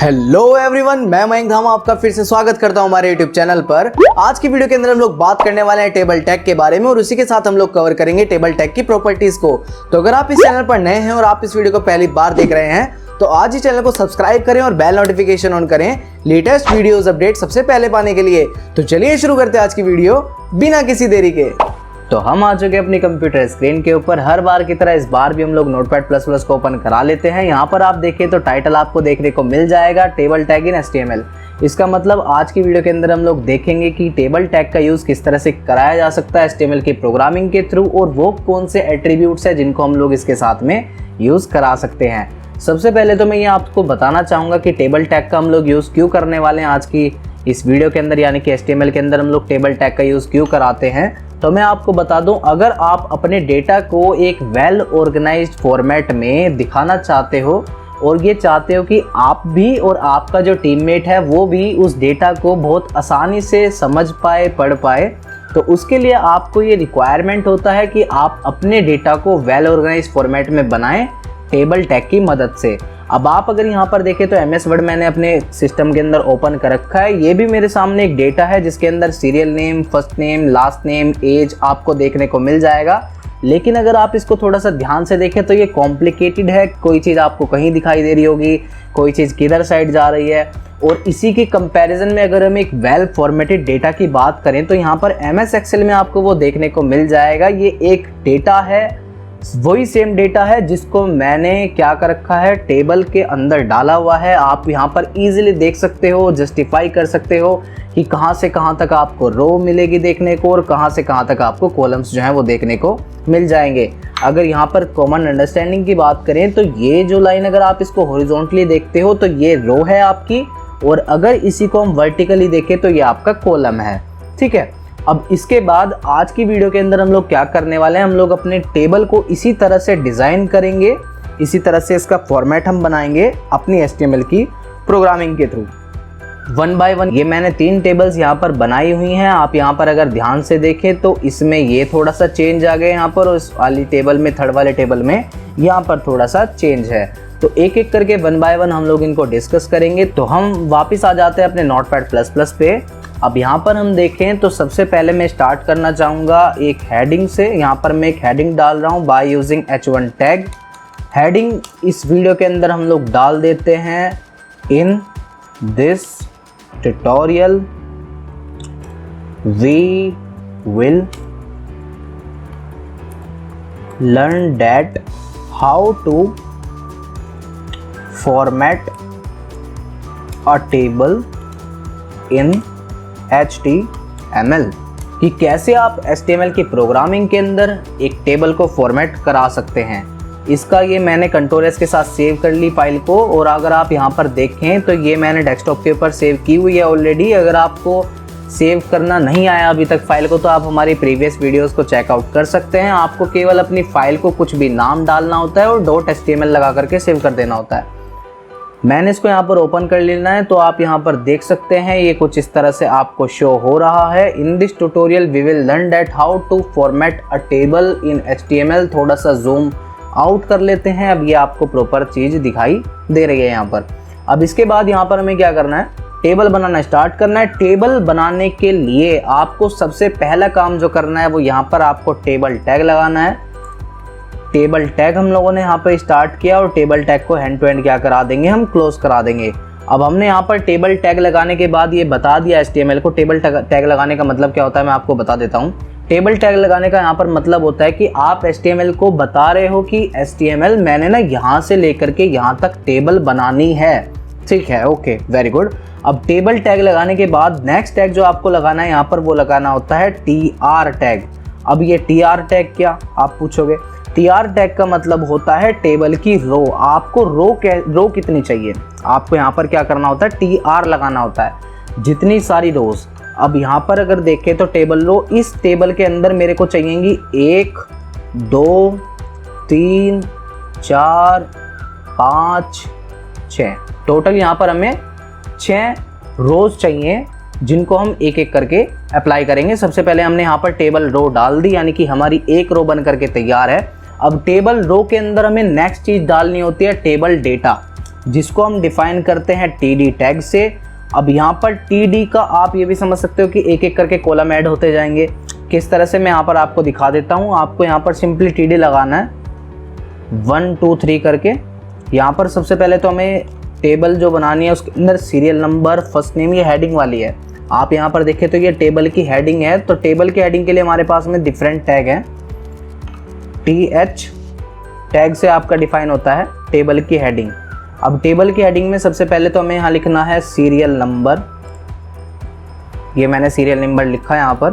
Hello everyone, मैं मयंक धामा आपका फिर से स्वागत करता हूं हमारे यूट्यूब चैनल पर। आज की वीडियो के अंदर हम लोग बात करने वाले हैं टेबल टैग के बारे में और उसी के साथ हम लोग कवर करेंगे टेबल टैग की प्रॉपर्टीज को। तो अगर आप इस चैनल पर नए हैं और आप इस वीडियो को पहली बार देख रहे हैं तो आज ही चैनल को सब्सक्राइब करें और बेल नोटिफिकेशन ऑन करें लेटेस्ट वीडियोस अपडेट सबसे पहले पाने के लिए। तो चलिए शुरू करते हैं आज की वीडियो बिना किसी देरी के। तो हम आ चुके हैं अपनी कंप्यूटर स्क्रीन के ऊपर। हर बार की तरह इस बार भी हम लोग नोटपैड प्लस प्लस को ओपन करा लेते हैं। यहाँ पर आप देखें तो टाइटल आपको देखने को मिल जाएगा टेबल टैग इन HTML। इसका मतलब आज की वीडियो के अंदर हम लोग देखेंगे कि टेबल टैग का यूज़ किस तरह से कराया जा सकता है HTML की प्रोग्रामिंग के थ्रू और वो कौन से एट्रीब्यूट्स हैं जिनको हम लोग इसके साथ में यूज़ करा सकते हैं। सबसे पहले तो मैं ये आपको बताना चाहूँगा कि टेबल टैग का हम लोग यूज़ क्यों करने वाले हैं आज की इस वीडियो के अंदर, यानी कि HTML के अंदर हम लोग टेबल टैग का यूज़ क्यों कराते हैं। तो मैं आपको बता दूं, अगर आप अपने डेटा को एक वेल ऑर्गेनाइज्ड फॉर्मेट में दिखाना चाहते हो और ये चाहते हो कि आप भी और आपका जो टीममेट है वो भी उस डेटा को बहुत आसानी से समझ पाए, पढ़ पाए, तो उसके लिए आपको ये रिक्वायरमेंट होता है कि आप अपने डेटा को वेल ऑर्गेनाइज्ड फॉर्मेट में बनाएं टेबल टैग की मदद से। अब आप अगर यहाँ पर देखें तो MS वर्ड मैंने अपने सिस्टम के अंदर ओपन कर रखा है। ये भी मेरे सामने एक डेटा है जिसके अंदर serial name, first name, last name, age आपको देखने को मिल जाएगा। लेकिन अगर आप इसको थोड़ा सा ध्यान से देखें तो ये कॉम्प्लिकेटेड है। कोई चीज़ आपको कहीं दिखाई दे रही होगी, कोई चीज़ किधर साइड जा रही है। और इसी के कंपैरिजन में अगर हम एक वेल फॉर्मेटेड डेटा की बात करें तो यहाँ पर MS एक्सेल में आपको वो देखने को मिल जाएगा। ये एक डेटा है, वही सेम डेटा है जिसको मैंने क्या कर रखा है, टेबल के अंदर डाला हुआ है। आप यहाँ पर इजीली देख सकते हो, जस्टिफाई कर सकते हो कि कहाँ से कहाँ तक आपको रो मिलेगी देखने को और कहाँ से कहाँ तक आपको कॉलम्स जो हैं वो देखने को मिल जाएंगे। अगर यहाँ पर कॉमन अंडरस्टैंडिंग की बात करें तो ये जो लाइन अगर आप इसको हॉरिजॉन्टली देखते हो तो ये रो है आपकी, और अगर इसी को हम वर्टिकली देखें तो ये आपका कॉलम है। ठीक है, अब इसके बाद आज की वीडियो के अंदर हम लोग क्या करने वाले हैं, हम लोग अपने टेबल को इसी तरह से डिज़ाइन करेंगे, इसी तरह से इसका फॉर्मेट हम बनाएंगे अपनी HTML की प्रोग्रामिंग के थ्रू। वन बाय वन ये मैंने 3 टेबल्स यहाँ पर बनाई हुई हैं। आप यहाँ पर अगर ध्यान से देखें तो इसमें ये थोड़ा सा चेंज आ गया यहाँ पर, और इस वाली टेबल में, थर्ड वाले टेबल में यहाँ पर थोड़ा सा चेंज है। तो एक एक करके वन बाय वन हम लोग इनको डिस्कस करेंगे। तो हम वापस आ जाते हैं अपने नोटपैड प्लस प्लस पे। अब यहाँ पर हम देखें तो सबसे पहले मैं स्टार्ट करना चाहूँगा एक हेडिंग से। यहाँ पर मैं एक हेडिंग डाल रहा हूँ by using H1 tag. Heading इस वीडियो के अंदर हम लोग डाल देते हैं, in this tutorial we will learn that how to format a table in HTML, कि कैसे आप HTML की प्रोग्रामिंग के अंदर एक टेबल को फॉर्मेट करा सकते हैं। इसका ये मैंने Ctrl+S के साथ सेव कर ली फाइल को, और अगर आप यहाँ पर देखें तो ये मैंने डेस्कटॉप के ऊपर सेव की हुई है ऑलरेडी। अगर आपको सेव करना नहीं आया अभी तक फाइल को तो आप हमारी प्रीवियस वीडियोस को चेकआउट कर सकते हैं। आपको केवल अपनी फाइल को कुछ भी नाम डालना होता है और .html लगा करके सेव कर देना होता है। मैंने इसको यहाँ पर ओपन कर लेना है, तो आप यहाँ पर देख सकते हैं ये कुछ इस तरह से आपको शो हो रहा है। In this tutorial we will learn that how to format a table in HTML। थोड़ा सा जूम आउट कर लेते हैं। अब ये आपको प्रॉपर चीज़ दिखाई दे रही है यहाँ पर। अब इसके बाद यहाँ पर हमें क्या करना है, टेबल बनाना स्टार्ट करना है। टेबल बनाने के लिए आपको सबसे पहला काम जो करना है वो यहाँ पर आपको टेबल टैग लगाना है। टेबल टैग हम लोगों ने यहाँ पर स्टार्ट किया और टेबल टैग को हैंड टू हैंड क्या करा देंगे, हम क्लोज करा देंगे। अब हमने यहाँ पर टेबल टैग लगाने के बाद ये बता दिया HTML को। टेबल टैग लगाने का मतलब क्या होता है मैं आपको बता देता हूँ। टेबल टैग लगाने का यहाँ पर मतलब होता है कि आप HTML को बता रहे हो कि HTML मैंने ना यहाँ से लेकर के यहाँ तक टेबल बनानी है। ठीक है, ओके, वेरी गुड। अब टेबल टैग लगाने के बाद नेक्स्ट टैग जो आपको लगाना है यहाँ पर वो लगाना होता है TR टैग। अब ये TR टैग क्या आप पूछोगे, TR टैग का मतलब होता है टेबल की रो। आपको रो कितनी चाहिए, आपको यहाँ पर क्या करना होता है, TR लगाना होता है, जितनी सारी रोज। अब यहाँ पर अगर देखें तो टेबल रो, इस टेबल के अंदर मेरे को चाहिएंगी 1 2 3 4 5 6, टोटल यहाँ पर हमें 6 रोज चाहिए जिनको हम एक एक करके अप्लाई करेंगे। सबसे पहले हमने यहाँ पर टेबल रो डाल दी, यानी कि हमारी एक रो बन करके तैयार है। अब टेबल रो के अंदर हमें नेक्स्ट चीज डालनी होती है टेबल डेटा। जिसको हम डिफाइन करते हैं टीडी टैग से। अब यहाँ पर टीडी का आप ये भी समझ सकते हो कि एक एक करके कॉलम ऐड होते जाएंगे। किस तरह से मैं यहाँ पर आपको दिखा देता हूँ। आपको यहाँ पर सिंपली टीडी लगाना है 1 2 3 करके। यहाँ पर सबसे पहले तो हमें टेबल जो बनानी है उसके अंदर सीरियल नंबर, फर्स्ट नेम, ये हेडिंग वाली है। आप यहाँ पर देखें तो ये टेबल की हेडिंग है। तो टेबल की हेडिंग के लिए हमारे पास में डिफरेंट टैग हैं। TH टैग से आपका डिफाइन होता है टेबल की हेडिंग। अब टेबल की हेडिंग में सबसे पहले तो हमें यहाँ लिखना है सीरियल नंबर। ये मैंने सीरियल नंबर लिखा है यहाँ पर।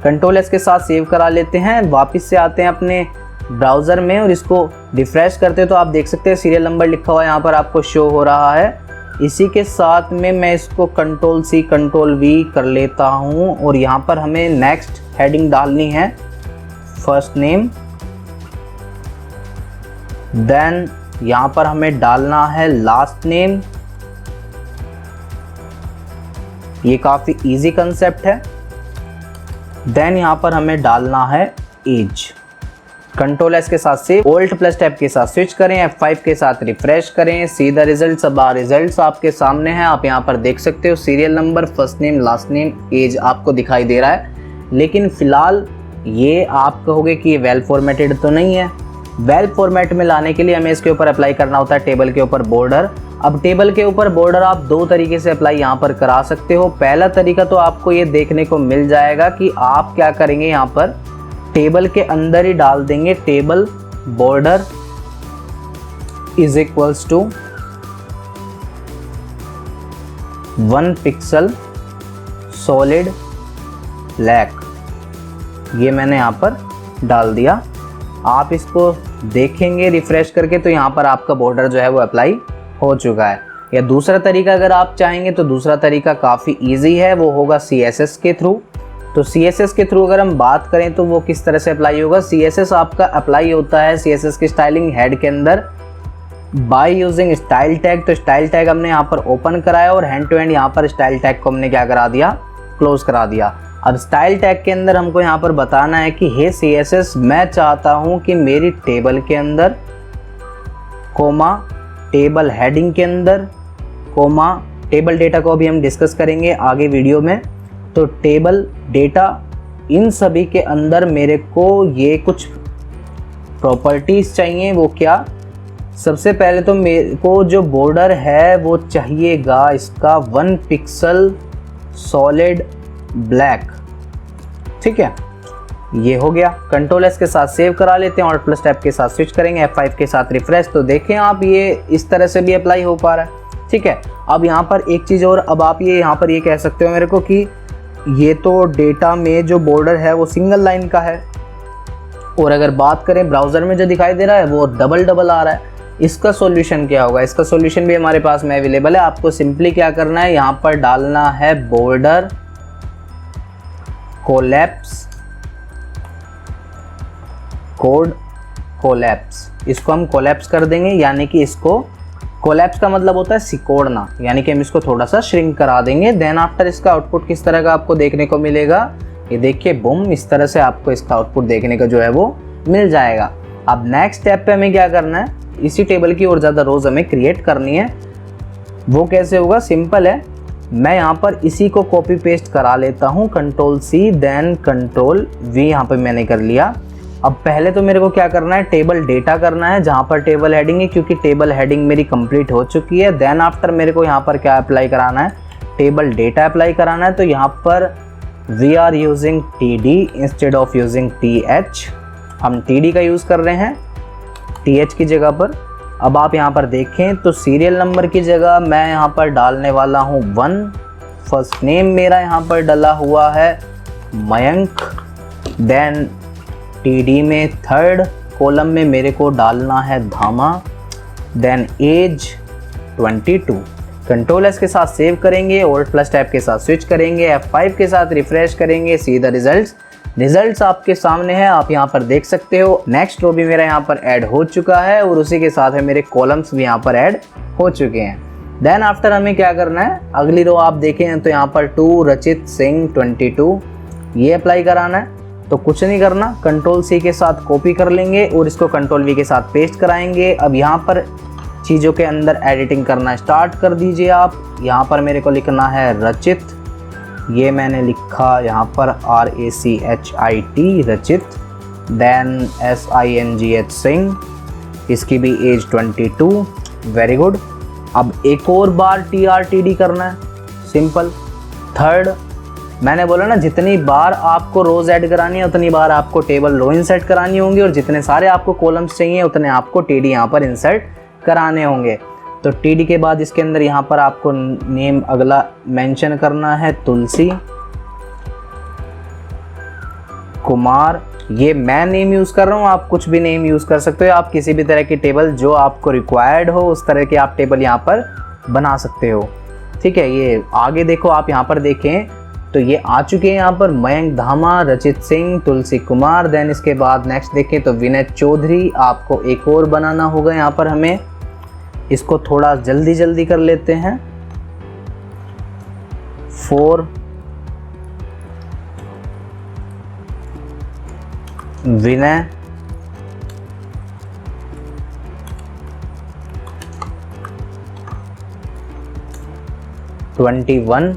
कंट्रोल एस के साथ सेव करा लेते हैं। वापस से आते हैं अपने ब्राउज़र में और इसको रिफ्रेश करते हैं तो आप देख सकते हैं सीरियल नंबर लिखा हुआ यहाँ पर आपको शो हो रहा है। इसी के साथ में मैं इसको कंट्रोल C कंट्रोल V कर लेता हूँ और यहाँ पर हमें नेक्स्ट हेडिंग डालनी है फर्स्ट नेम। देन यहाँ पर हमें डालना है लास्ट नेम। ये काफ़ी इजी कंसेप्ट है। देन यहाँ पर हमें डालना है एज। कंट्रोल एस के साथ से Alt प्लस टैब के साथ स्विच करें, F5 के साथ रिफ्रेश करें। See the results. अब रिजल्ट्स आपके सामने हैं। आप यहाँ पर देख सकते हो serial number, first name, last name, age आपको दिखाई दे रहा है। लेकिन फिलहाल ये आप कहोगे कि ये वेल फॉर्मेटेड तो नहीं है। वेल फॉर्मेट में लाने के लिए हमें इसके ऊपर अप्लाई करना होता है टेबल के ऊपर बॉर्डर। अब टेबल के ऊपर बॉर्डर आप दो तरीके से अप्लाई यहाँ पर करा सकते हो। पहला तरीका तो आपको ये देखने को मिल जाएगा कि आप क्या करेंगे, यहाँ पर टेबल के अंदर ही डाल देंगे table border is equals to 1 pixel solid black. ये मैंने यहाँ पर डाल दिया। आप इसको देखेंगे रिफ्रेश करके तो यहाँ पर आपका बॉर्डर जो है वो अप्लाई हो चुका है। या दूसरा तरीका अगर आप चाहेंगे तो दूसरा तरीका काफ़ी इजी है, वो होगा CSS के थ्रू। तो CSS के थ्रू अगर हम बात करें तो वो किस तरह से अप्लाई होगा। CSS आपका अप्लाई होता है CSS की स्टाइलिंग हेड के अंदर बाय यूजिंग स्टाइल टैग। तो स्टाइल टैग हमने यहाँ पर ओपन कराया और हैंड टू हैंड यहाँ पर स्टाइल टैग को हमने क्या करा दिया, क्लोज करा दिया। अब स्टाइल टैग के अंदर हमको यहाँ पर बताना है कि हे CSS मैं चाहता हूँ कि मेरी टेबल के अंदर कोमा टेबल हेडिंग के अंदर कोमा टेबल डेटा को अभी हम डिस्कस करेंगे आगे वीडियो में। तो टेबल डेटा इन सभी के अंदर मेरे को ये कुछ प्रॉपर्टीज़ चाहिए। वो क्या, सबसे पहले तो मेरे को जो बॉर्डर है वो चाहिएगा इसका 1 पिक्सल सॉलिड ब्लैक। ठीक है, ये हो गया। कंट्रोल एस के साथ सेव करा लेते हैं और प्लस टैब के साथ स्विच करेंगे, F5 के साथ रिफ्रेश। तो देखें आप ये इस तरह से भी अप्लाई हो पा रहा है। ठीक है, अब यहाँ पर एक चीज़ और, अब आप ये यहाँ पर ये कह सकते हो मेरे को कि ये तो डेटा में जो बॉर्डर है वो सिंगल लाइन का है और अगर बात करें ब्राउज़र में जो दिखाई दे रहा है वो डबल आ रहा है। इसका सॉल्यूशन क्या होगा, इसका सॉल्यूशन भी हमारे पास में अवेलेबल है। आपको सिंपली क्या करना है, यहाँ पर डालना है बॉर्डर कोलैप्स कोड कोलैप्स। इसको हम कोलैप्स कर देंगे, यानी कि इसको कोलैप्स का मतलब होता है सिकोड़ना, यानी कि हम इसको थोड़ा सा श्रिंक करा देंगे। देन आफ्टर इसका आउटपुट किस तरह का आपको देखने को मिलेगा, ये देखिए बूम, इस तरह से आपको इसका आउटपुट देखने का जो है वो मिल जाएगा। अब नेक्स्ट स्टेप पे हमें क्या करना है, इसी टेबल की और ज़्यादा रोज हमें क्रिएट करनी है। वो कैसे होगा, सिंपल है। मैं यहाँ पर इसी को कॉपी पेस्ट करा लेता हूँ, control C then control V यहाँ पर मैंने कर लिया। अब पहले तो मेरे को क्या करना है, टेबल डेटा करना है जहाँ पर टेबल हेडिंग है, क्योंकि टेबल हेडिंग मेरी कंप्लीट हो चुकी है। देन आफ्टर मेरे को यहाँ पर क्या अप्लाई कराना है, टेबल डेटा अप्लाई कराना है। तो यहाँ पर we are using TD instead of using TH। हम TD का यूज़ कर रहे हैं TH की जगह पर। अब आप यहाँ पर देखें तो सीरियल नंबर की जगह मैं यहाँ पर डालने वाला हूँ 1। फर्स्ट नेम मेरा यहाँ पर डला हुआ है मयंक। देन TD में थर्ड कॉलम में मेरे को डालना है धामा। Then as 22। कंट्रोल एस के साथ सेव करेंगे और प्लस टैब के साथ स्विच करेंगे, F5 के साथ रिफ्रेश करेंगे। सी द रिजल्ट्स आपके सामने है, आप यहाँ पर देख सकते हो। नेक्स्ट रो भी मेरा यहाँ पर ऐड हो चुका है और उसी के साथ है मेरे कॉलम्स भी यहाँ पर ऐड हो चुके हैं। देन आफ्टर हमें क्या करना है, अगली रो आप देखें तो यहाँ पर 2 रचित सिंह 22 ये अप्लाई कराना है। तो कुछ नहीं करना, कंट्रोल C के साथ कॉपी कर लेंगे और इसको कंट्रोल V के साथ पेस्ट कराएंगे। अब यहाँ पर चीज़ों के अंदर एडिटिंग करना स्टार्ट कर दीजिए आप। यहाँ पर मेरे को लिखना है रचित, ये मैंने लिखा यहाँ पर RACHIT रचित, देन SINGH सिंह, इसकी भी एज 22, वेरी गुड। अब एक और बार TRTD करना है, सिंपल। थर्ड, मैंने बोला ना जितनी बार आपको रोज़ ऐड करानी है उतनी बार आपको टेबल रो इंसर्ट करानी होंगी, और जितने सारे आपको कॉलम्स चाहिए उतने आपको TD यहाँ पर इंसर्ट कराने होंगे। तो TD के बाद इसके अंदर यहाँ पर आपको नेम अगला मेंशन करना है, तुलसी कुमार। ये मैं नेम यूज़ कर रहा हूँ, आप कुछ भी नेम यूज़ कर सकते हो। आप किसी भी तरह की टेबल जो आपको रिक्वायर्ड हो उस तरह की आप टेबल यहाँ पर बना सकते हो, ठीक है। ये आगे देखो, आप यहाँ पर देखें तो ये आ चुके हैं यहाँ पर मयंक धामा, रचित सिंह, तुलसी कुमार। देन इसके बाद नेक्स्ट देखें तो विनय चौधरी। आपको एक और बनाना होगा यहाँ पर, हमें इसको थोड़ा जल्दी जल्दी कर लेते हैं। 4 विनय, 21,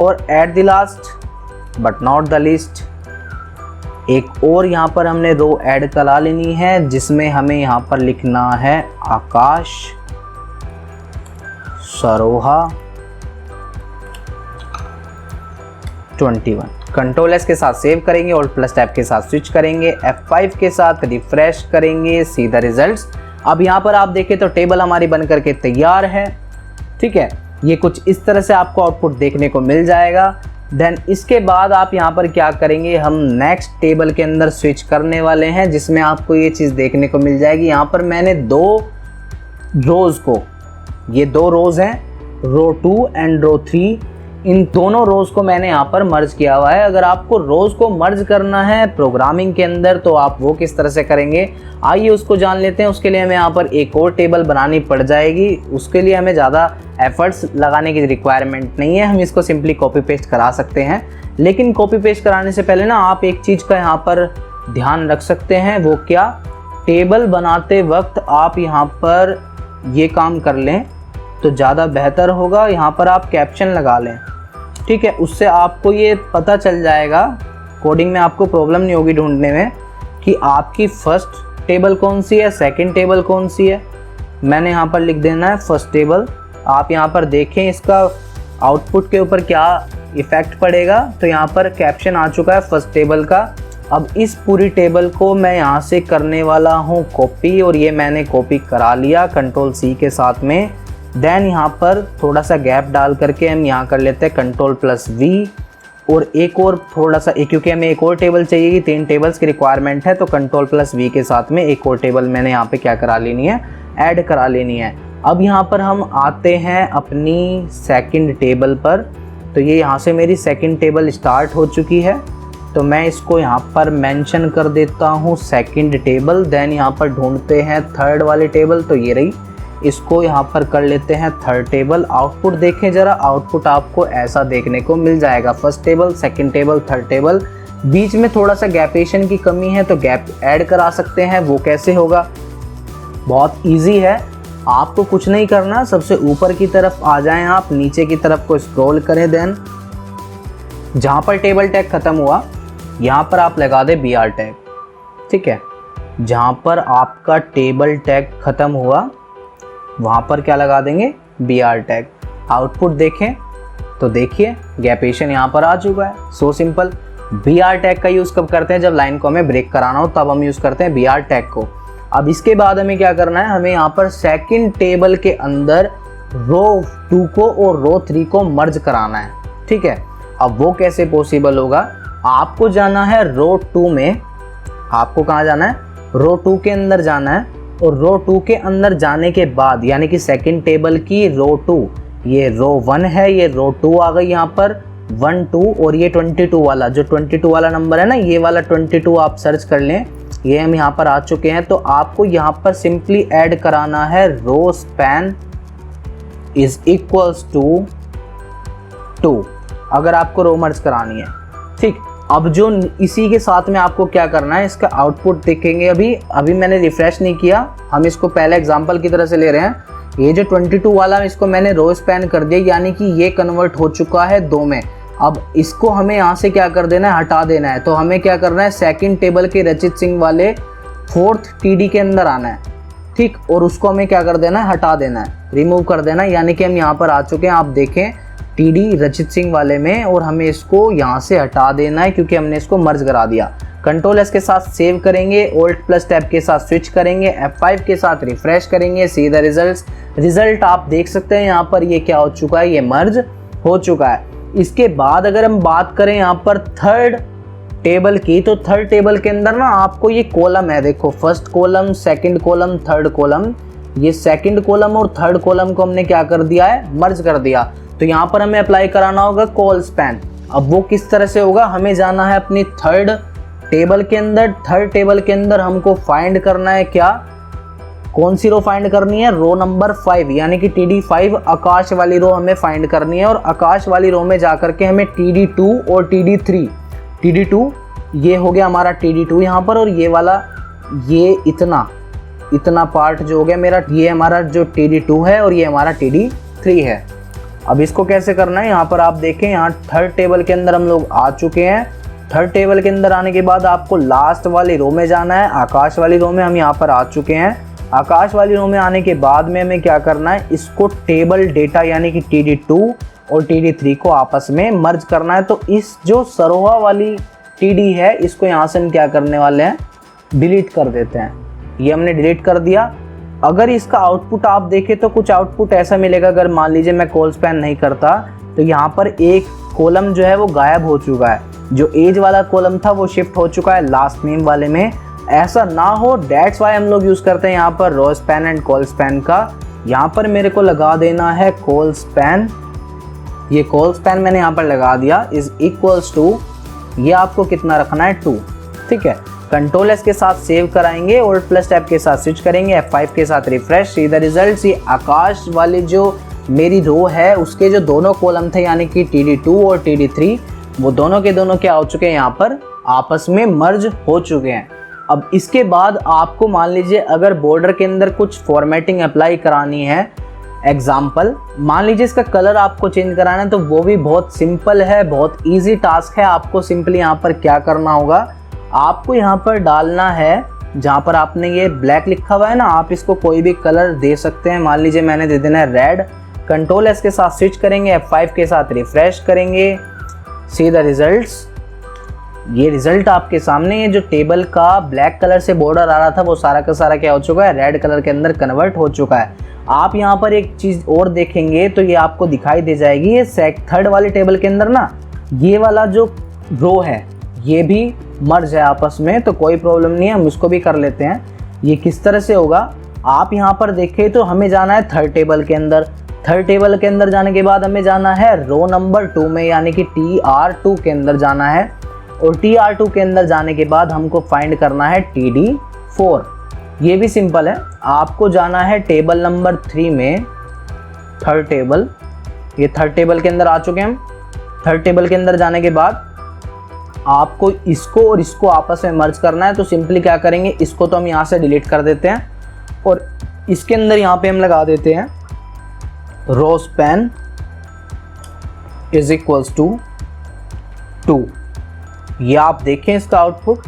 और at the last but not the least एक और यहाँ पर हमने रो ऐड करा लेनी है, जिसमें हमें यहाँ पर लिखना है आकाश सरोहा 21। कंट्रोल S के साथ सेव करेंगे और प्लस टैब के साथ स्विच करेंगे, F5 के साथ रिफ्रेश करेंगे, सी द रिजल्ट्स। अब यहाँ पर आप देखें तो टेबल हमारी बन करके तैयार है, ठीक है। ये कुछ इस तरह से आपको आउटपुट देखने को मिल जाएगा। देन इसके बाद आप यहाँ पर क्या करेंगे, हम नेक्स्ट टेबल के अंदर स्विच करने वाले हैं, जिसमें आपको ये चीज़ देखने को मिल जाएगी। यहाँ पर मैंने 2 रोज़ को, ये 2 रोज़ हैं, रो 2 एंड रो 3, इन दोनों रोज़ को मैंने यहाँ पर मर्ज किया हुआ है। अगर आपको रोज़ को मर्ज करना है प्रोग्रामिंग के अंदर तो आप वो किस तरह से करेंगे, आइए उसको जान लेते हैं। उसके लिए हमें यहाँ पर एक और टेबल बनानी पड़ जाएगी। उसके लिए हमें ज़्यादा एफर्ट्स लगाने की रिक्वायरमेंट नहीं है, हम इसको सिंपली कॉपी पेस्ट करा सकते हैं। लेकिन कॉपी पेस्ट कराने से पहले ना आप एक चीज़ का यहाँ पर ध्यान रख सकते हैं, वो क्या, टेबल बनाते वक्त आप यहाँ पर ये काम कर लें तो ज़्यादा बेहतर होगा। यहाँ पर आप कैप्शन लगा लें, ठीक है। उससे आपको ये पता चल जाएगा, कोडिंग में आपको प्रॉब्लम नहीं होगी ढूंढने में कि आपकी फर्स्ट टेबल कौन सी है, सेकंड टेबल कौन सी है। मैंने यहाँ पर लिख देना है फर्स्ट टेबल। आप यहाँ पर देखें इसका आउटपुट के ऊपर क्या इफ़ेक्ट पड़ेगा। तो यहाँ पर कैप्शन आ चुका है फर्स्ट टेबल का। अब इस पूरी टेबल को मैं यहाँ से करने वाला हूँ कॉपी, और ये मैंने कॉपी करा लिया कंट्रोल C के साथ में। देन यहाँ पर थोड़ा सा गैप डाल करके हम यहाँ कर लेते हैं कंट्रोल प्लस V, और एक और थोड़ा सा, क्योंकि हमें एक और टेबल चाहिए, 3 टेबल्स की रिक्वायरमेंट है, तो कंट्रोल प्लस V के साथ में एक और टेबल मैंने यहाँ पे क्या करा लेनी है, ऐड करा लेनी है। अब यहाँ पर हम आते हैं अपनी सेकंड टेबल पर। तो ये यहाँ से मेरी सेकंड टेबल स्टार्ट हो चुकी है, तो मैं इसको यहाँ पर मेंशन कर देता हूँ सेकंड टेबल। देन यहाँ पर ढूंढते हैं थर्ड वाली टेबल, तो ये रही, इसको यहाँ पर कर लेते हैं थर्ड टेबल। आउटपुट देखें ज़रा, आउटपुट आपको ऐसा देखने को मिल जाएगा, first table, second table, third table. बीच में थोड़ा सा गैपेशन की कमी है तो गैप ऐड करा सकते हैं। वो कैसे होगा, बहुत इजी है, आपको कुछ नहीं करना, सबसे ऊपर की तरफ आ जाएं आप, नीचे की तरफ को स्क्रॉल करें। देन जहाँ पर टेबल टैग ख़त्म हुआ यहाँ पर आप लगा दें BR टैग, ठीक है। जहाँ पर आपका टेबल टैग ख़त्म हुआ वहाँ पर क्या लगा देंगे, BR टैग। आउटपुट देखें तो देखिए गैपेशन यहाँ पर आ चुका है। So simple. BR टैग का यूज़ कब करते हैं, जब लाइन को हमें ब्रेक कराना हो तब हम यूज़ करते हैं BR टैग को। अब इसके बाद हमें क्या करना है, हमें यहाँ पर सेकंड टेबल के अंदर रो 2 को और रो 3 को मर्ज कराना है, ठीक है। अब वो कैसे पॉसिबल होगा, आपको जाना है रो 2 में, आपको कहाँ जाना है, रो 2 के अंदर जाना है, और रो 2 के अंदर जाने के बाद यानी कि सेकंड टेबल की रो 2, ये रो 1 है, ये रो 2 आ गई यहाँ पर 1 2, और ये 22 वाला, जो 22 वाला नंबर है ना, ये वाला 22 आप सर्च कर लें, ये हम यहाँ पर आ चुके हैं। तो आपको यहाँ पर सिंपली ऐड कराना है row span is equals to 2, अगर आपको रो मर्ज करानी है, ठीक। अब जो इसी के साथ में आपको क्या करना है, इसका आउटपुट देखेंगे। अभी मैंने रिफ्रेश नहीं किया, हम इसको पहले एग्जांपल की तरह से ले रहे हैं। ये जो 22 वाला इसको मैंने रो स्पैन कर दिया, यानी कि ये कन्वर्ट हो चुका है 2 में। अब इसको हमें यहाँ से क्या कर देना है, हटा देना है। तो हमें क्या करना है, सेकंड टेबल के रचित सिंह वाले 4th TD के अंदर आना है, ठीक। और उसको हमें क्या कर देना है, हटा देना है, रिमूव कर देना है। यानी कि हम यहाँ पर आ चुके हैं, आप देखें TD रचित सिंह वाले में, और हमें इसको यहाँ से हटा देना है क्योंकि हमने इसको मर्ज करा दिया। कंट्रोल S के साथ सेव करेंगे, Alt+ टैब के साथ स्विच करेंगे, F5 के साथ रिफ्रेश करेंगे, सी द रिजल्ट आप देख सकते हैं यहाँ पर ये क्या हो चुका है, ये मर्ज हो चुका है। इसके बाद अगर हम बात करें यहाँ पर थर्ड टेबल की, तो थर्ड टेबल के अंदर ना आपको ये कॉलम है, देखो first column, second column, third column. ये सेकंड कॉलम और थर्ड कॉलम को हमने क्या कर दिया है, मर्ज कर दिया। तो यहाँ पर हमें अप्लाई कराना होगा कॉल स्पैन। अब वो किस तरह से होगा, हमें जाना है अपनी थर्ड टेबल के अंदर। थर्ड टेबल के अंदर हमको फाइंड करना है क्या, कौन सी रो फाइंड करनी है, रो नंबर 5, यानी कि TD5 आकाश वाली रो हमें फाइंड करनी है। और आकाश वाली रो में जाकर के हमें TD2 और TD3, TD2 ये हो गया हमारा TD2 यहाँ पर, और ये वाला ये इतना पार्ट जो हो गया मेरा, ये हमारा जो TD2 है और ये हमारा TD3 है। अब इसको कैसे करना है, यहाँ पर आप देखें, यहाँ थर्ड टेबल के अंदर हम लोग आ चुके हैं। थर्ड टेबल के अंदर आने के बाद आपको लास्ट वाली रो में जाना है, आकाश वाली रो में हम यहाँ पर आ चुके हैं। आकाश वाली रो में आने के बाद में हमें क्या करना है, इसको टेबल डेटा यानी कि TD2 और TD3 को आपस में मर्ज करना है। तो इस जो सरोहा वाली TD है, इसको यहाँ से हम क्या करने वाले हैं, डिलीट कर देते हैं। ये हमने डिलीट कर दिया। अगर इसका आउटपुट आप देखें तो कुछ आउटपुट ऐसा मिलेगा, अगर मान लीजिए मैं कॉल स्पैन नहीं करता तो यहाँ पर एक कॉलम जो है वो गायब हो चुका है। जो एज वाला कॉलम था वो शिफ्ट हो चुका है लास्ट नेम वाले में। ऐसा ना हो, दैट्स वाई हम लोग यूज़ करते हैं यहाँ पर row span and col span का। यहाँ पर मेरे को लगा देना है कॉल स्पैन। ये कॉल स्पैन मैंने यहाँ पर लगा दिया, इज इक्वल्स टू, ये आपको कितना रखना है, 2, ठीक है। कंट्रोल S के साथ सेव कराएंगे, Alt+ टैब के साथ स्विच करेंगे, F5 के साथ रिफ्रेश, सी द रिजल्ट। ये आकाश वाली जो मेरी रो है उसके जो दोनों कॉलम थे यानी कि TD2 और TD3, वो दोनों के दोनों क्या हो चुके हैं, यहाँ पर आपस में मर्ज हो चुके हैं। अब इसके बाद आपको मान लीजिए अगर बॉर्डर के अंदर कुछ फॉर्मेटिंग अप्लाई करानी है, एग्जाम्पल मान लीजिए इसका कलर आपको चेंज कराना है, तो वो भी बहुत सिंपल है, बहुत ईजी टास्क है। आपको सिंपली यहाँ पर क्या करना होगा, आपको यहाँ पर डालना है, जहाँ पर आपने ये ब्लैक लिखा हुआ है ना, आप इसको कोई भी कलर दे सकते हैं। मान लीजिए मैंने दे देना है रेड। कंट्रोल S के साथ स्विच करेंगे, F5 के साथ रिफ्रेश करेंगे, सी द रिजल्ट्स। ये रिजल्ट आपके सामने, ये जो टेबल का ब्लैक कलर से बॉर्डर आ रहा था वो सारा का सारा क्या हो चुका है, रेड कलर के अंदर कन्वर्ट हो चुका है। आप यहाँ पर एक चीज़ और देखेंगे तो ये आपको दिखाई दे जाएगी, ये थर्ड वाले टेबल के अंदर ना ये वाला जो रो है ये भी मर्ज है आपस में, तो कोई प्रॉब्लम नहीं है, हम इसको भी कर लेते हैं। ये किस तरह से होगा, आप यहाँ पर देखें तो हमें जाना है थर्ड टेबल के अंदर। थर्ड टेबल के अंदर जाने के बाद हमें जाना है रो नंबर 2 में, यानी कि TR2 के अंदर जाना है। और TR2 के अंदर जाने के बाद हमको फाइंड करना है TD4। ये भी सिंपल है, आपको जाना है टेबल नंबर 3 में, थर्ड टेबल। ये थर्ड टेबल के अंदर आ चुके हैं हम। थर्ड टेबल के अंदर जाने के बाद आपको इसको और इसको आपस में मर्ज करना है। तो सिंपली क्या करेंगे, इसको तो हम यहाँ से डिलीट कर देते हैं और इसके अंदर यहाँ पे हम लगा देते हैं row span is equals to 2। ये आप देखें इसका आउटपुट,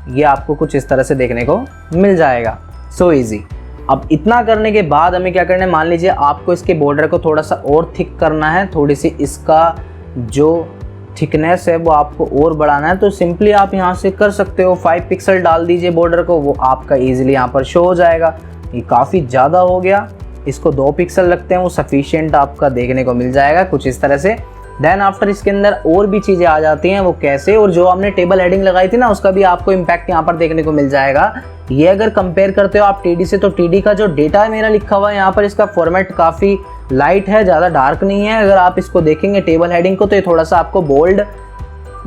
ये आपको कुछ इस तरह से देखने को मिल जाएगा। So easy. अब इतना करने के बाद हमें क्या करना है, मान लीजिए आपको इसके बॉर्डर को थोड़ा सा और थिक करना है, थोड़ी सी इसका जो थिकनेस है वो आपको और बढ़ाना है। तो सिंपली आप यहाँ से कर सकते हो, 5 पिक्सल डाल दीजिए बॉर्डर को, वो आपका ईजिली यहाँ पर शो हो जाएगा। ये काफ़ी ज़्यादा हो गया, इसको 2 पिक्सल रखते हैं, वो सफिशिएंट आपका देखने को मिल जाएगा कुछ इस तरह से। देन आफ्टर इसके अंदर और भी चीज़ें आ जाती हैं, वो कैसे, और जो हमने टेबल हेडिंग लगाई थी ना उसका भी आपको इम्पैक्ट यहाँ पर देखने को मिल जाएगा। ये अगर कंपेयर करते हो आप TD से, तो TD का जो डेटा है मेरा लिखा हुआ है यहाँ पर, इसका फॉर्मेट काफ़ी लाइट है, ज़्यादा डार्क नहीं है। अगर आप इसको देखेंगे टेबल हेडिंग को तो ये थोड़ा सा आपको बोल्ड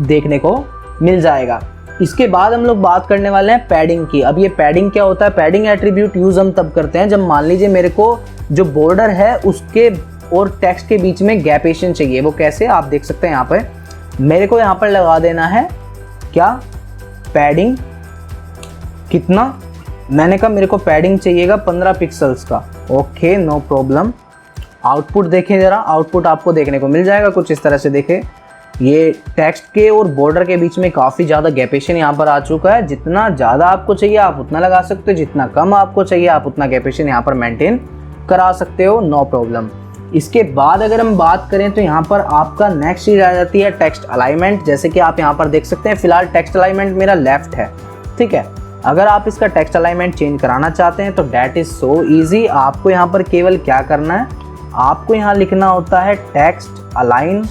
देखने को मिल जाएगा। इसके बाद हम लोग बात करने वाले हैं पैडिंग की। अब ये पैडिंग क्या होता है, पैडिंग एट्रीब्यूट यूज़ हम तब करते हैं जब मान लीजिए मेरे को जो बॉर्डर है उसके और टेक्स्ट के बीच में गैपेशन चाहिए। वो कैसे, आप देख सकते हैं यहाँ पे मेरे को यहाँ पर लगा देना है क्या, पैडिंग कितना, मैंने कहा मेरे को पैडिंग चाहिएगा 15 पिक्सल्स का। Okay no problem. आउटपुट देखें ज़रा, आउटपुट आपको देखने को मिल जाएगा कुछ इस तरह से। देखें ये टेक्स्ट के और बॉर्डर के बीच में काफ़ी ज़्यादा गैपेशन यहाँ पर आ चुका है। जितना ज़्यादा आपको चाहिए आप उतना लगा सकते हो, जितना कम आपको चाहिए आप उतना गैपेशन यहाँ पर मेंटेन करा सकते हो, नो प्रॉब्लम। इसके बाद अगर हम बात करें तो यहाँ पर आपका नेक्स्ट चीज़ आ जाती है टेक्स्ट अलाइनमेंट। जैसे कि आप यहाँ पर देख सकते हैं फिलहाल टेक्स्ट अलाइनमेंट मेरा लेफ्ट है, ठीक है। अगर आप इसका टेक्स्ट अलाइनमेंट चेंज कराना चाहते हैं तो डैट इज़ सो ईजी। आपको यहाँ पर केवल क्या करना है, आपको यहाँ लिखना होता है टेक्स्ट अलाइन।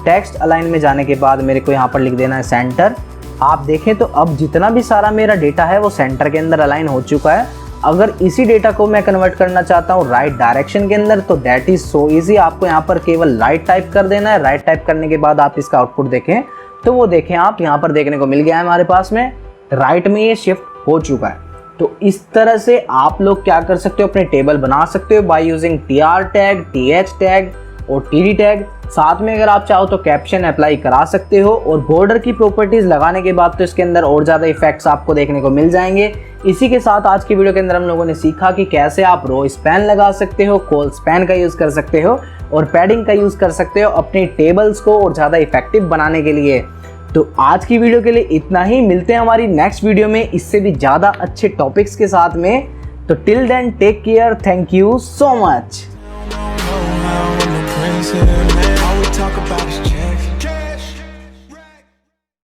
टेक्स्ट अलाइन में जाने के बाद मेरे को यहाँ पर लिख देना है सेंटर। आप देखें तो अब जितना भी सारा मेरा डेटा है वो सेंटर के अंदर अलाइन हो चुका है। अगर इसी डेटा को मैं कन्वर्ट करना चाहता हूँ राइट डायरेक्शन के अंदर तो दैट इज़ सो ईजी। आपको यहाँ पर केवल राइट टाइप कर देना है। राइट टाइप करने के बाद आप इसका आउटपुट देखें तो वो देखें आप यहाँ पर देखने को मिल गया है हमारे पास में राइट में ये शिफ्ट हो चुका है। तो इस तरह से आप लोग क्या कर सकते हो, अपने टेबल बना सकते हो by using tr tag, th tag और td टैग। साथ में अगर आप चाहो तो कैप्शन अप्लाई करा सकते हो और बॉर्डर की प्रॉपर्टीज लगाने के बाद तो इसके अंदर और ज़्यादा इफेक्ट्स आपको देखने को मिल जाएंगे। इसी के साथ आज की वीडियो के अंदर हम लोगों ने सीखा कि कैसे आप रो स्पैन लगा सकते हो, कॉल स्पैन का यूज़ कर सकते हो और पैडिंग का यूज़ कर सकते हो अपनी टेबल्स को और ज़्यादा इफेक्टिव बनाने के लिए। तो आज की वीडियो के लिए इतना ही, मिलते हैं हमारी नेक्स्ट वीडियो में इससे भी ज़्यादा अच्छे टॉपिक्स के साथ में। तो till then take care, thank you so much.